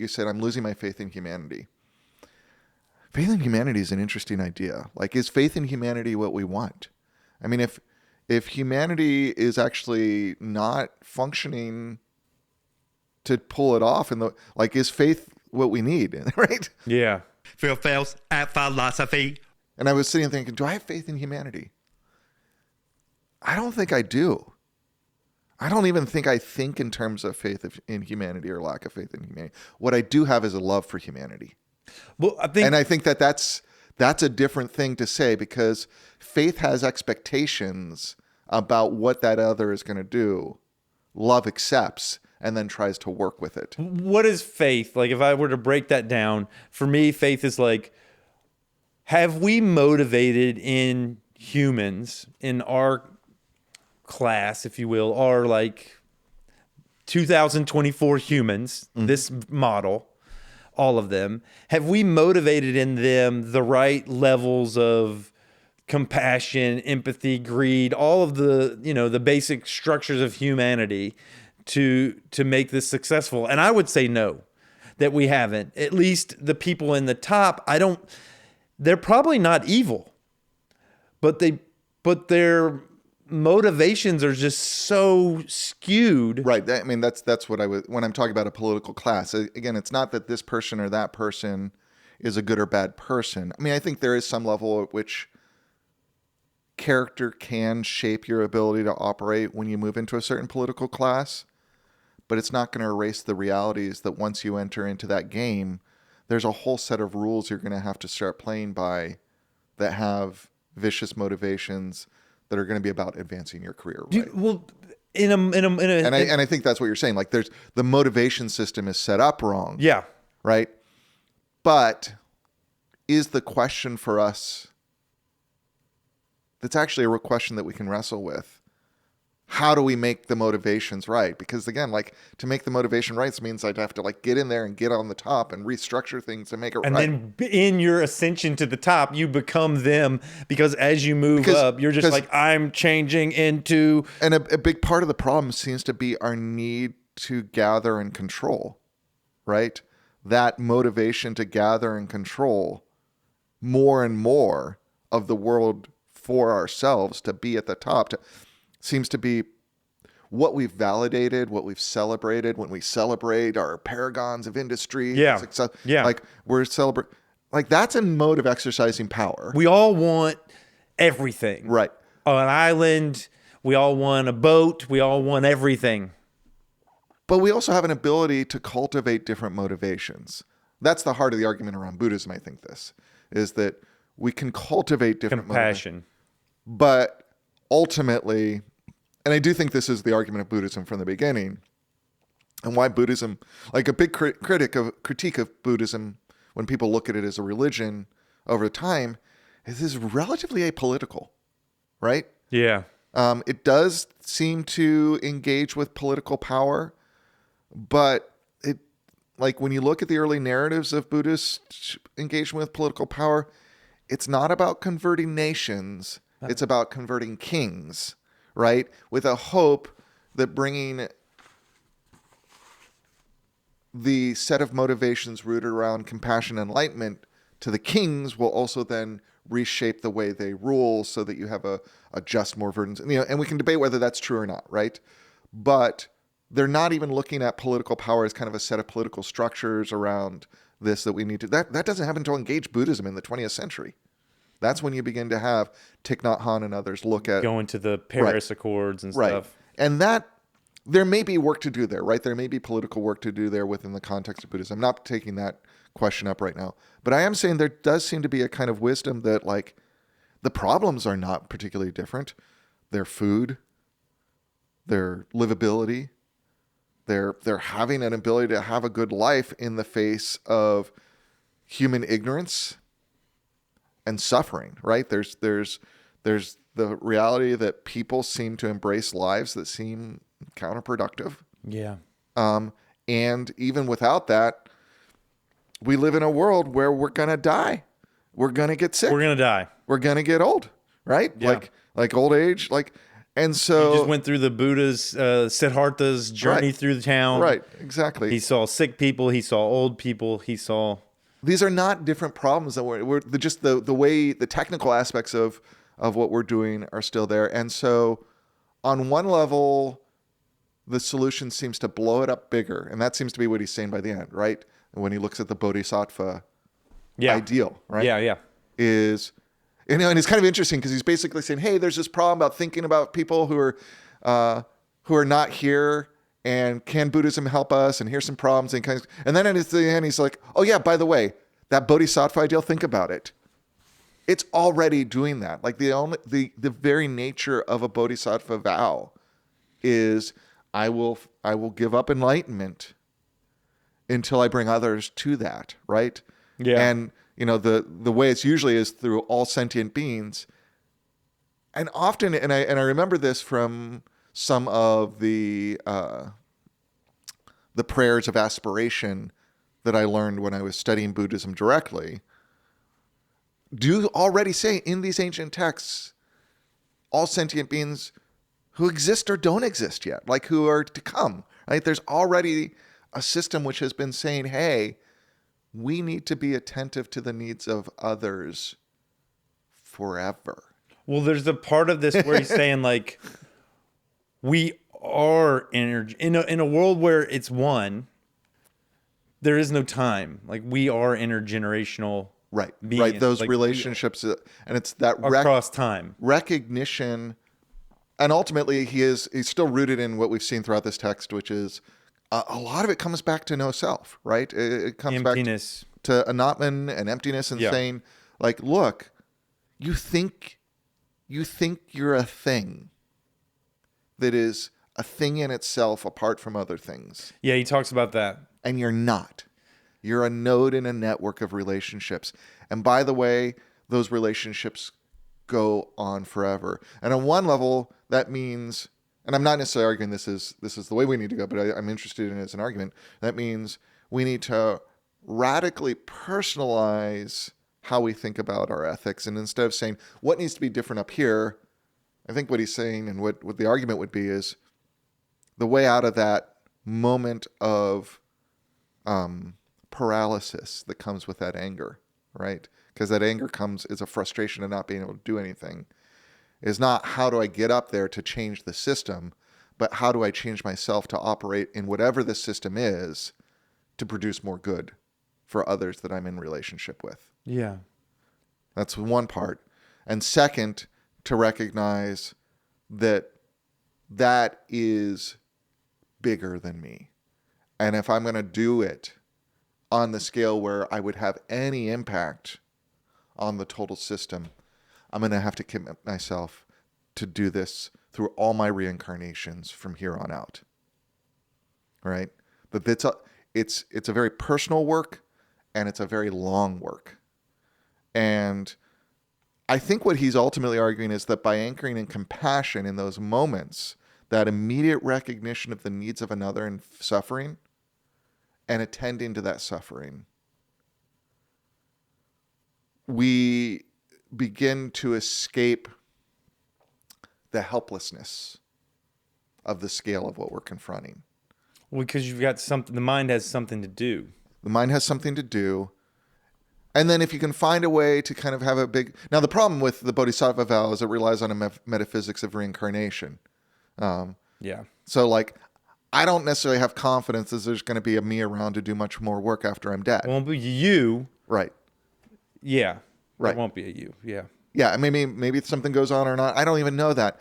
you said, I'm losing my faith in humanity. Faith in humanity is an interesting idea. Like, is faith in humanity what we want? I mean, if humanity is actually not functioning to pull it off, is faith what we need, right? Yeah. Phails at philosophy. And I was sitting thinking, do I have faith in humanity? I don't think I do. I don't even think I think in terms of faith in humanity or lack of faith in humanity. What I do have is a love for humanity. Well, I think that's a different thing to say, because faith has expectations about what that other is going to do. Love accepts and then tries to work with it. What is faith? Like, if I were to break that down, for me, faith is like, have we motivated in humans, in our class, if you will, are like 2024 humans, this model, all of them, have we motivated in them the right levels of compassion, empathy, greed, all of the, the basic structures of humanity to make this successful? And I would say no, that we haven't. At least the people in the top, they're probably not evil, but their motivations are just so skewed. Right. I mean, that's what when I'm talking about a political class. Again, it's not that this person or that person is a good or bad person. I mean, I think there is some level at which character can shape your ability to operate when you move into a certain political class, but it's not going to erase the realities that once you enter into that game, there's a whole set of rules you're going to have to start playing by that have vicious motivations that are going to be about advancing your career. Right? And I think that's what you're saying. Like, there's the motivation system is set up wrong. Yeah. Right. But is the question for us, that's actually a real question that we can wrestle with. How do we make the motivations right? Because again, like, to make the motivation right means I'd have to get in there and get on the top and restructure things to make it right. And then in your ascension to the top, you become them, because as you move up, you're just like, I'm changing into... And a big part of the problem seems to be our need to gather and control, right? That motivation to gather and control more and more of the world for ourselves, to be at the top, seems to be what we've validated, what we've celebrated when we celebrate our paragons of industry. Yeah. Success. Yeah. Like, we're celebrating. Like, that's a mode of exercising power. We all want everything. Right. On an island, we all want a boat. We all want everything. But we also have an ability to cultivate different motivations. That's the heart of the argument around Buddhism, I think, is that we can cultivate different compassion. But ultimately, and I do think this is the argument of Buddhism from the beginning, and why Buddhism, like, a big critique of Buddhism when people look at it as a religion over time, is relatively apolitical, right? Yeah. It does seem to engage with political power, but it, like, when you look at the early narratives of Buddhist engagement with political power, it's not about converting nations. It's about converting kings, right? With a hope that bringing the set of motivations rooted around compassion and enlightenment to the kings will also then reshape the way they rule, so that you have a just, more verdant, and we can debate whether that's true or not, right? But they're not even looking at political power as kind of a set of political structures around this that we need to, that doesn't happen until engage Buddhism in the 20th century. That's when you begin to have Thich Nhat Hanh and others look at going to the Paris Accords and right. stuff. And that, there may be work to do there, right? There may be political work to do there within the context of Buddhism. I'm not taking that question up right now, but I am saying there does seem to be a kind of wisdom that, like, the problems are not particularly different. Their food, their livability, they're having an ability to have a good life in the face of human ignorance and suffering, right? There's the reality that people seem to embrace lives that seem counterproductive. Yeah. And even without that, we live in a world where we're going to die. We're going to get sick. We're going to die. We're going to get old, right? Yeah. Like old age, like, And He so, just went through the Buddha's Siddhartha's journey Right. through the town. right, exactly. He saw sick people. He saw old people. He saw. These are not different problems that just the way the technical aspects of what we're doing are still there. And so on one level, the solution seems to blow it up bigger. And that seems to be what he's saying by the end, right? When he looks at the Bodhisattva ideal, right? Yeah. Is, and it's kind of interesting because he's basically saying, hey, there's this problem about thinking about people who are not here, and can Buddhism help us? And here's some problems, and then at the end he's like, oh yeah, by the way, that Bodhisattva ideal, think about it. It's already doing that. Like the very nature of a Bodhisattva vow is I will give up enlightenment until I bring others to that, right? Yeah. And the way it's usually is through all sentient beings. And often, and I remember this from some of the prayers of aspiration that I learned when I was studying Buddhism directly, do already say in these ancient texts, all sentient beings who exist or don't exist yet, like who are to come, right? There's already a system which has been saying, hey, we need to be attentive to the needs of others forever. Well, there's the part of this where he's saying like, we are energy in a world where it's one. There is no time. Like we are intergenerational, Right. beings. Right. Those Like, relationships, and it's that across time. recognition, and ultimately he's still rooted in what we've seen throughout this text, which is a lot of it comes back to no self, right? It comes Emptiness. back to anatman and emptiness, and saying, like, look, you think you're a thing that is a thing in itself apart from other things. Yeah, he talks about that. And you're not. You're a node in a network of relationships. And by the way, those relationships go on forever. And on one level, that means, and I'm not necessarily arguing this is the way we need to go, but I'm interested in it as an argument. That means we need to radically personalize how we think about our ethics. And instead of saying, what needs to be different up here, I think what he's saying and what the argument would be is the way out of that moment of paralysis that comes with that anger, right? Because that anger is a frustration of not being able to do anything, is not how do I get up there to change the system, but how do I change myself to operate in whatever the system is to produce more good for others that I'm in relationship with. Yeah. That's one part. And second, to recognize that is bigger than me. And if I'm going to do it on the scale where I would have any impact on the total system, I'm going to have to commit myself to do this through all my reincarnations from here on out. Right? But it's a very personal work, and it's a very long work. And I think what he's ultimately arguing is that by anchoring in compassion in those moments, that immediate recognition of the needs of another and suffering, and attending to that suffering, we begin to escape the helplessness of the scale of what we're confronting. Well, because you've got something, the mind has something to do. The mind has something to do. And then if you can find a way to kind of have a big... Now, the problem with the Bodhisattva vow is it relies on a metaphysics of reincarnation. Yeah. So, like, I don't necessarily have confidence that there's going to be a me around to do much more work after I'm dead. It won't be you. Right. Yeah. Right. It won't be a you. Yeah. Yeah, maybe something goes on or not. I don't even know that.